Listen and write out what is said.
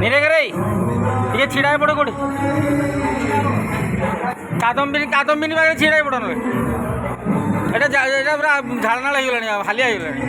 ନିରେଗରେ ଟିକେ ଛିଡ଼ା ହେଇ ପଡ଼ କୋଉଠି କାଦମ୍ବିନୀ ପାଖରେ ଛିଡ଼ା ହେଇ ପଡ଼ ନହେଲେ ଏଇଟା ପୁରା ଝାଳନାଳ ହେଇଗଲାଣି ହାଲିଆ ହେଇଗଲାଣି।